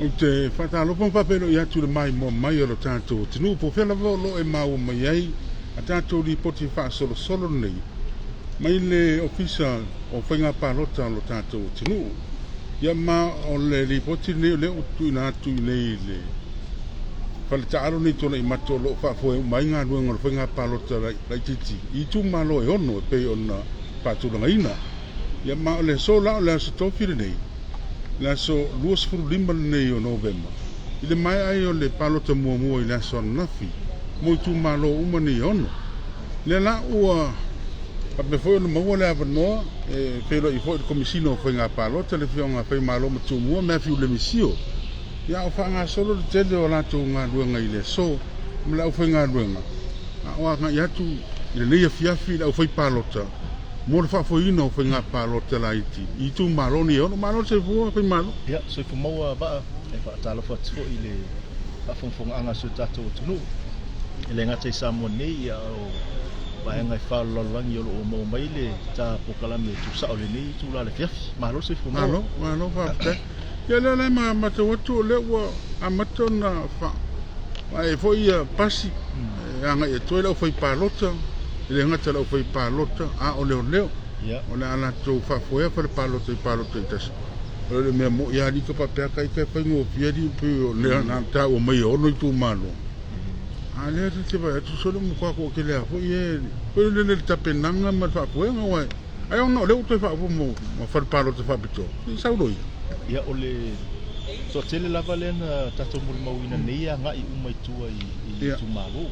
O te whatalofa whapero I atu le mai mo mai o lo tātou. Tinu po whela lo e mau mai ai. A tātou li poti whaasolo solo nei. Mai le ofisa o whainga pālota lo tātou tinu. Ia ma o le li poti nei le utu ina atu nei le. Whale taaro nei tona I mato lo whaafoe mai ngā ruenga lo whainga pālota lai titi. I tu malo e ono e pei ona pātulanga ina. Ia ma o le sola o le aso tofire nei. La so luas furu lima nei o November. I le mai ai o le palota mua I le aso nafi. Mo I tu malo uma nei ono. Le la ua pa me foi no maua le avanoa e pero I foi il komisino foi ngā palota le fionga fai malo ma tu mua me fiu le misio. Ia o whanga solo le tele o lato ngā ruenga I le so. Ma lau fai ngā ruenga. A oa ngā iatu I le neia fiafi lau fai palota. Mo le whaafoina o whai ngā pālota la iti. I tu malo ni ono, malo se fua whai malo. Ia, so I fumaua baa, e whaatala whatifo I le whaafonfonga anga so tātou tunu. I le ngata I Samoa nei, ia o wahenga I whaalalangi o lo o mau mai le tā pokalame tu sao le nei, tu la le fiafi. Malo se fumaua. Malo, whaafte. Ia le lai ma mata watu o le ua a mata na wha. Ai fo ia pasi, anga I toila o whai pālota. Le ngata lau fai pālota a o leo leo. O le ana tau whafoea whare pālota I tasa. O le mea mo ia rika papea kai kai whai ngō piari upe o lea nā tā o mai ono I tū malo. A lea te vai atu solo mo kwako o ke lea fo I e. Pero le tapenanga ma whafoea ngā wai. Ai ono leo toi whafo mo whare pālota whapito. I sauroi. Ia o le so tele lava le na tatou mulimauina nei a ngai umai tua I tu malo.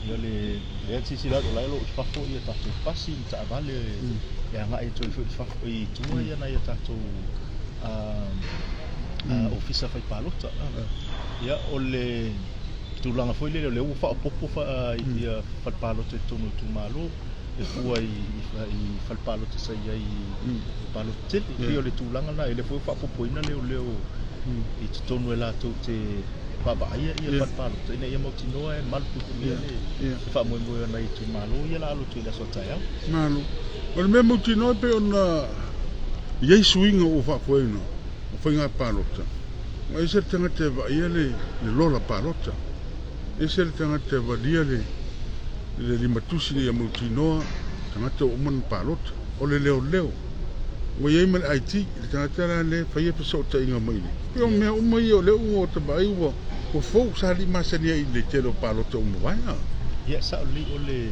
Ia le tisi la o lailo I whafo I tatou pasi I ta avale ia ngai toi whafo I tua ia na ia tatou ofisa whai pālota. Ia o le tūlanga foi le leo whaapopo ia whai pālota tonu tu malo. E fua I whai pālota sa ia I pālota tele. Ia o le tūlanga na e le foi whaapopoina leo I te tonu e lātou te papa ia whai pālota. Ina ia mauti noa e maluputu ia le whaamoemoe ana I tu malo. Ia la alo tu I la sotai au. Malo. O le mea mauti noa pe ona iei suinga o whaafoeina. O whainga pālota. Ma e se le tangata e ia le lola pālota. E se le tangata e lia le limatusi le ia mauti noa. Tangata o man pālota. O le leo leo. Wa iei mal IT, le tangata la le whaia pesa o ta inga maile. Peo mea umai o leo o tabai ua. O fau sa li masania I le telo pālota umawai. Ia sa o le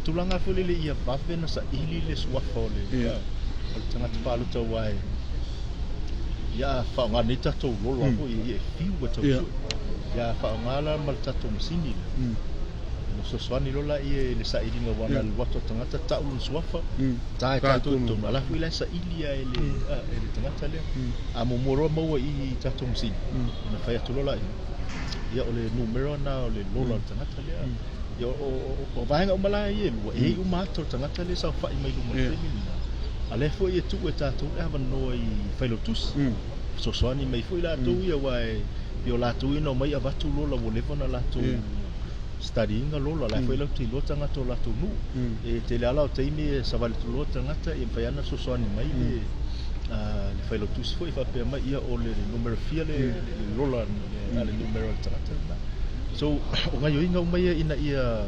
tulanga fole le ia vafe na sa ili le suafa o le. O le tangata pālota wai. Ia whaonga ni tatou lolo ako I fiu wa tau su. Ia whaonga la mal tatou masini. No soswani lola I le sa iringa wana le wato tangata tau le suafa. Tae tatou tonu. Alafu ila sa ili a ele tangata lea. A momoro maua I tatou masini. Na whai atu lola ia o le numero na o le lola le tangata lea. Ia o vahenga umala I lua. E umato tangata lea sa whai mai luma le mina. Alefo I tu e tatou e hawa noa I whailotus. Soswani mai fo I lātou ia wai. Pio lātou ino mai avatu lola wo levona lātou. Studyinga lola la foi lauti lo tangata o latu nu e te le ala o teimi sa vale tu lo tangata e faiana so soani mai le foi lauti foi fa pe mai ia o le numero fia le lola le numero tangata so o ngai inga mai ina ia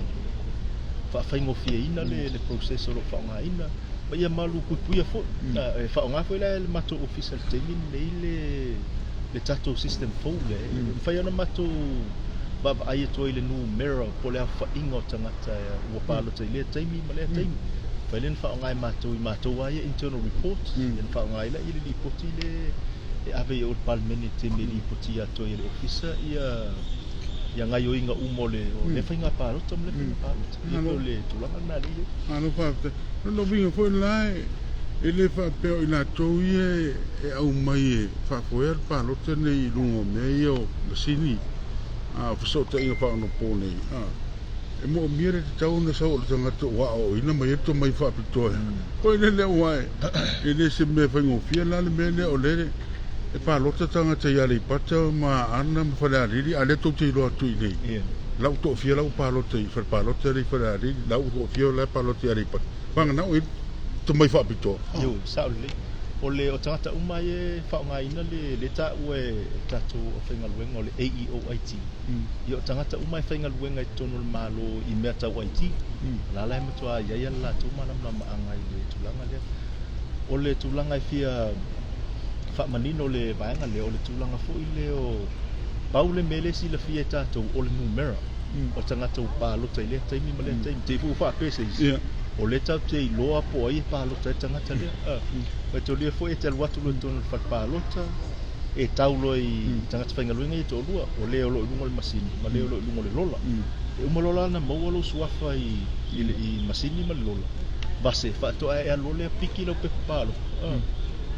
fa faingo fia ina le processo lo fa nga ina mai ia malu puia fo fa nga foi le mato official teimi nei le tato system fo le faiana mato baba ai toi le numero po le fa ingo tangata ua pālota I le taimi ma le taimi failen fa ngai matou ai internal report en fa ngai la I le report le e ave o palmeni te me report ia toi le officer ia ngai o inga umo le fa inga pālota me le fa pālota ia le tulanga na le ano fa no vinga foi lai ele fa pe o ina tou e au mai fa foi pālota nei lungo me io sini so te inga wha ano pōnei. E mo mire te tau na sa o le tangata wao ina mai eto mai wha pitoe. Ko ine leo wai. Ine se me whaingo fia lale me le o lere. E pālota tangata iare pata ma ana ma whare ariri. A le tau te iroa tu i nei. Lau to fia lau pālota I whare pālota rei whare ariri. Lau to fia lau pālota iare pata. Wanga nao e to mai wha pitoe. Yo, sao le. o tangata uma e whaongaina le ta ue tato o whaingaluenga o le AEO IT. I o tangata uma e whaingaluenga I tono le malo I mea tau IT. Lala e matua iaia la tau manamna maanga I le tulanga lea. O le tulanga I fia whamanino le vaenga lea o le tulanga fo I le o paule mele si la fia tato o le numera. O tangata o pālota I lea taimi ma lea taimi. Te fu whaapese isi. O le tau te iloa po ai pālota e tangata lea. Mai tō lia fo e te aluatu lo tono le whapālota e taulo I tangata whaingaluenga I tō lua. O leo lo ilungo le masini, ma leo lo ilungo le lola. E umalola na maua lo suafa I masini ma le lola. Vase, whaatoa e alole a piki lau pepe pālo.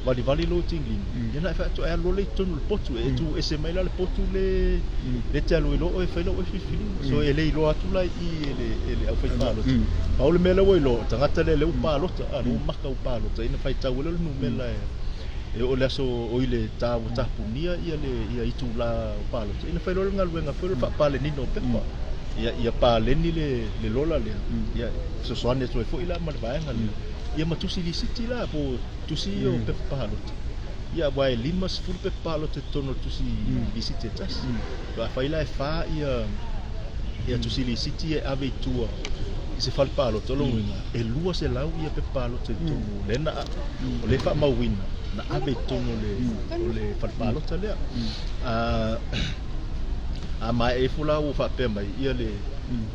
Vali lo tingling. Ia na e whaatoa e alole I tono le potu. E tu e se maila le potu le te alo ilo o e whaila o e whiwhiri. So e le ilo atu lai I ele au whaipālota. Paule mele o ilo, tangata le leu pālota. Anu maka u pālota. Ina whaitau ele nu mela e o le aso o ile tāwo tapunia ia itu la o pālota. Ina whailole ngaluenga whaile whapale nino pepa. Ia pāleni le lola lea. Ia sosoane to e fo ila marvaenga lea. Ia matusi li siti la po tusi o pepa pālota. Ia wae 5 pepa pālota tono tusi li siti tasi. Wa whaila e wha ia tusi li siti e ave tua. I se whale pālota longinga. E lua se lau ia pepa pālota tono. Lena o le wha mauina. Na ave tono o le whale pālota lea. A mai e fula o whapea mai. Ia le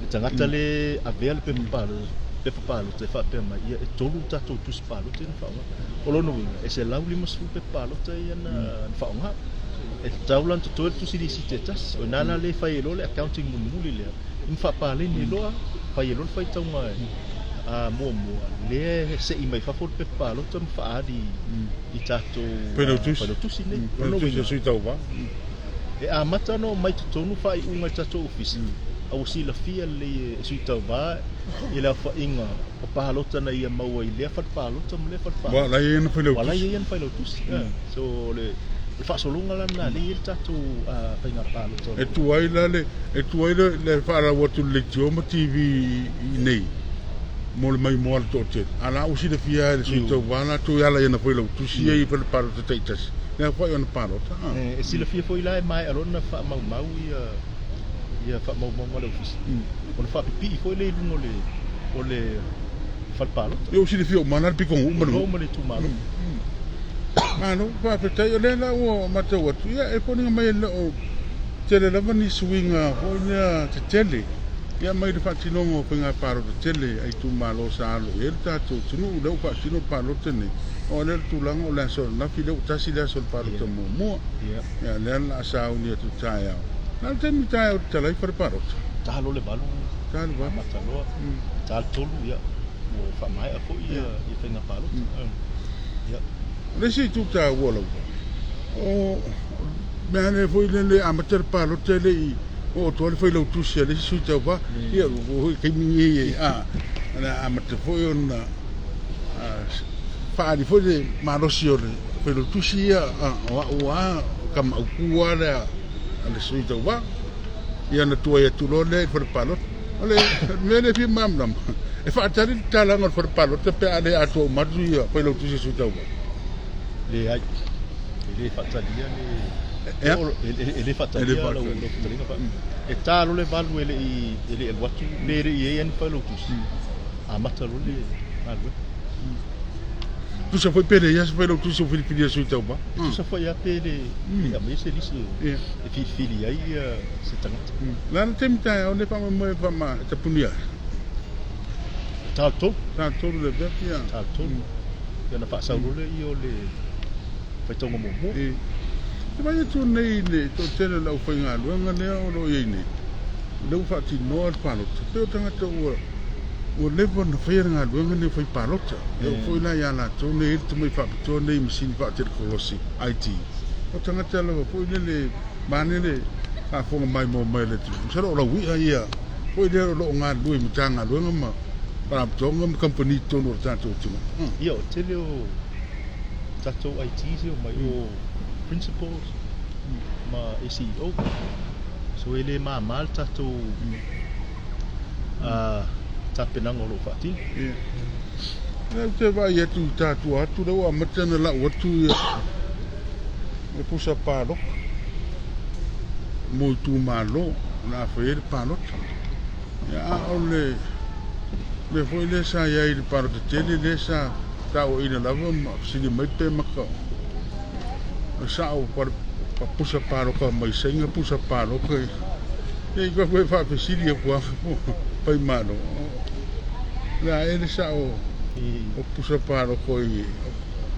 tangata le avea le pepa pālota. Pepa pālota e whapea mai. Ia e tolu tatou tusi pālota ina whaonga. O lono winga. E se lau 5 pepa pālota ia na whaonga. E taulan tutoe tusi li si te tas. O nana le whai elo le accounting muli lea. In whapale ni loa. Whai elo le whai taunga e. Mua. Le se I mai whafol pepa pālota ma whaadi I tatou Pailotusi ne. Pailotusi sui tau wa. E a mata no mai tutonu whai unga I tatou ofisi. Au sila fia le sui tau wa. I la whainga o pālota na ia maua I lea what pālota ma lea what pālota. Wala ia na whailotusi. Wala ia na whailotusi. So le whaasolunga lana le il tatou whainga pālota. E tuaila le whaara watu le tioma TV I nei. Mo le mai moa le tō Ala usi le fia le sui tau wana tu ala ia na whailotusi I whale pālota teitasi. Nea whai o na pālota. E sila fia fo ila e mai arona wha mau ia wha mau le ofisi. O le wha pipi fo le ilungo o le whale pālota. E usi le fia o mana le pikong umanu. O mane tu malo. Ano, whaapetai o lela o matau atu. Ia e poninga mai le o tele lava ni suinga o ina te tele. Ia mai le whaatinonga o whinga pāro te tele ai tu malo sa alo. E le tātou tunu leo whaatino pāro tene. O le tūlanga o le aso nafi leo tasi le aso le pāro te mua. Ia le ala asa au ni atu tae au. Nā te mi tae au te talai whare pāro te. Tahalo le balu. Tahalo wa. Mataloa. Tahalo tolu ia. O whamai a fo ia whinga pāro te. Ia. Lesi tu ta wola. O mane foi le amateur palo tele o to le foi lo tu sia le su ta va. Ia o ke mi ana amateur foi on fa di foi de marosio foi lo tu sia wa kam ku ala le su ta va. Ia na tu ia tu lo le for palo. Ole mene fi mamnam. E fa tali tala ngor for palo te pe ale ato madu ia foi lo tu sia su ta va. Le ai le fatalia le fatalia lo fatalia fa e talo le valu ele watu le e en palotus a matalo le alwe tu sa foi pere ya foi lo tu so filipina so tauba tu sa foi a pere a mese lisi e fili ai se tangata la no temta onde fa mo fa ma tapunia talto le vepia talto ya na fa saulule io le tonga mo te vai tu nei le to tele la ufainga luanga le o lo yene le ufa ti no al palo te tanga to o levo na fair nga luanga ne foi palota e foi la ya la to nei tu mai fa to nei machine fa te kolosi IT o tanga tele foi le manele a fo mai mo mai le tu sa lo wi ia foi le lo nga lui mtanga luanga ma para tonga company to no tanto tu io tele o tatou IT o mai o principals ma CEO so ele mal tatou tapenanga lo fati te vai atu tatu atu le wa matana la watu ia e pusa palo mo tu malo na fer palo ya ole me foi le sa ia il paro de tele le sa ta o ina lava sini mai pe maka sa o par pusa palo ka mai senga pusa palo ka e ko fa fesilia kwa pai malo la ele sa o pusa palo ko i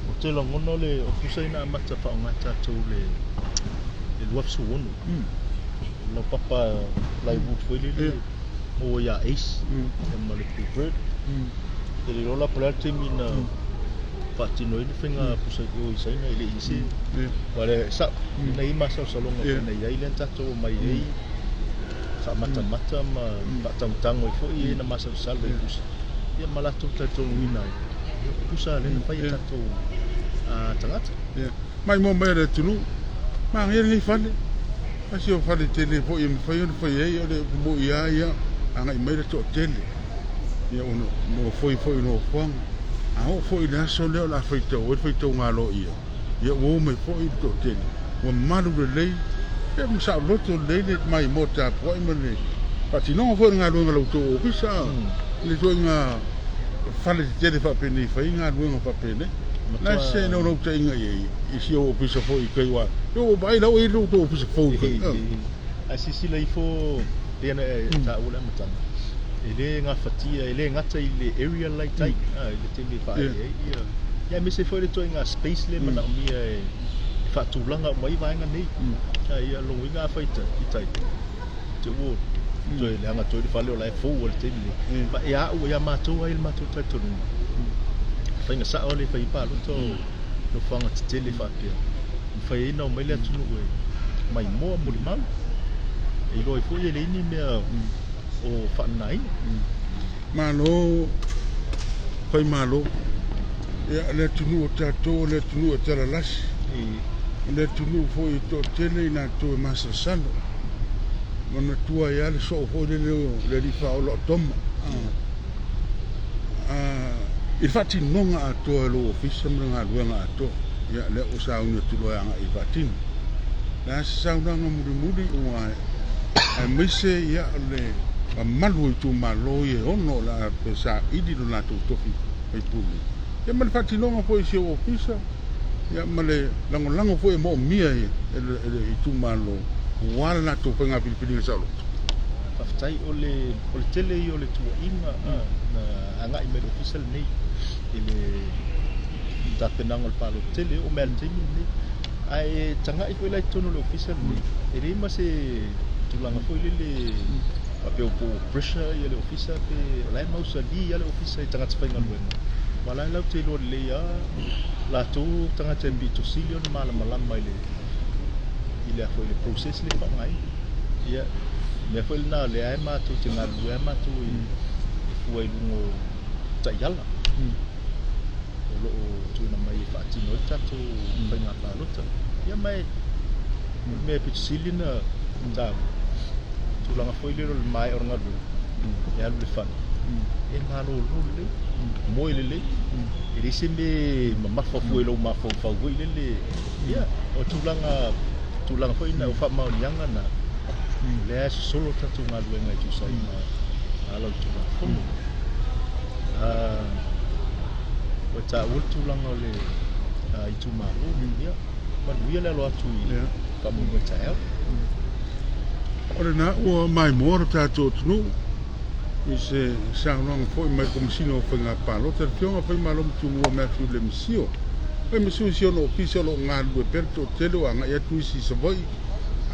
o te longono le o pusa ina mata fa ngata tu le luafsu ono no papa lai wood foi le o ya ace e male bird ele rola para termina patino ele fenga pusa o isaina ele isi wale sa nei masa salonga nei ai le tato mai ei sa mata ma patantango foi na masa salve pusa ia malatu tato wina pusa le pai tato tangata mai mo mere tunu ma ngi fale asi o fale tele po i foi ai ole mo ia anga i mere to tele ia uno no foi no fang a o foi na so le la foi to ngalo ia o me foi to tele o malu le e mo sa loto le mai mota po i me pati no foi ngalo to pisa le to nga fale tele fa peni fa inga ngalo fa peni na se no te inga i si o pisa foi kai wa yo bai la o i lo to pisa foi asisi le fo tena ta ula matanga ele nga fatia ele ngata ile area like tai ile tele fa ia me se foi le to inga space le mana mi fa tulanga mai vai nga nei ia lo inga faita itai te wo to ele nga to fa le la fo o le tele ba ia o ia mato ai mato tato fa inga sa ole fa ipa lo to no fanga tele fa pe fa ina o mai le tunu mai mo mo mal e loi foi ele ni me o whanai malo fai malo ia le tunu o tato le tunu o tala lasi le tunu foi to tele na to masa salo mana tua ia le so foi le li fa o lo toma il fatti non a to lo office mranga luanga to ia le o sa unu tu lo anga i fatin la sa unu muri o ai mise ia le malu tu malo ye ono la pesa idi do na tu tofi ai puli ia mal fatti non foi se office ia male lango foi mo mia e tu malo wala to penga pilipili sa lo taftai ole tele i ole tua inga na anga i mero official nei ele ta penang ol palo tele o mel temi nei ai tanga i foi lai tono le official nei ele ma se tulanga foi le papel po pressure i le official pe lai mau sa di i le official tanga tsainga luenga wala lau te lo le ya la tu tanga te bi to silio mala mai le ile foi le process le pa ngai ia me foi na le ai ma tu tinga lu ai ma tu i foi lungo tayala lo tu na mai fa ti no ta tu fa nga pa lo ta ia mai me pe silina ta tu la nga foi le mai or nga lu ia lu fa e nga lo le mo ile le ile se me ma fa foi lo ma fa foi le ia o tu la foi na o fa ma nyanga na le solo tatu nga luenga tu sai na ala tu la fono o ta ultu langa le i tu ma o ia ma luia le lo atu i ka mo ta el ora na o mai mor tatu tu i se sa long foi mai come sino fa nga palo ter fionga fa malom tu mo me fu le misio e misio si no official nga lu per to telo nga ya tu si so voi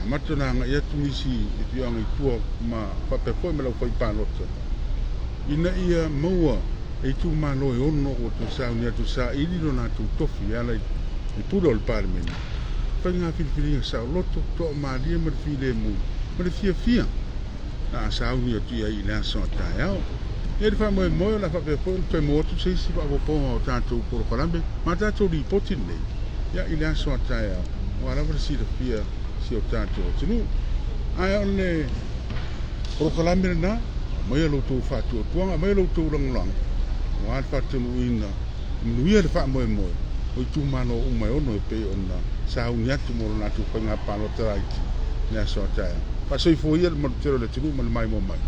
matona nga ia tunisi e pianga i tua ma pape foi me lo foi palota ina ia moa e tu malo e ono o tu sa unia tu sa ili no na tu tofi ala i pulo al parmen fa nga filfilinga sa loto to ma dia mer file mu mer fia na sa unia tu ia ila so ta ya e fa mo la fa foi pe mo tu sei si pa po o tanto por colambe ma tanto di potine ya ila so ta ya wala ver si de fia si o tanto tunu ai one pro kalamir na mai lo tu fatu tuanga mai lo tu lang Wa fa tunu ina. Mnuia le fa moe moe. O tu mano o mai ono e pe ona. Sa un yatu mo na tu penga palo taraiti. Nia so taya. Pa so i fo ia mo tero le tunu mo mai mo mai.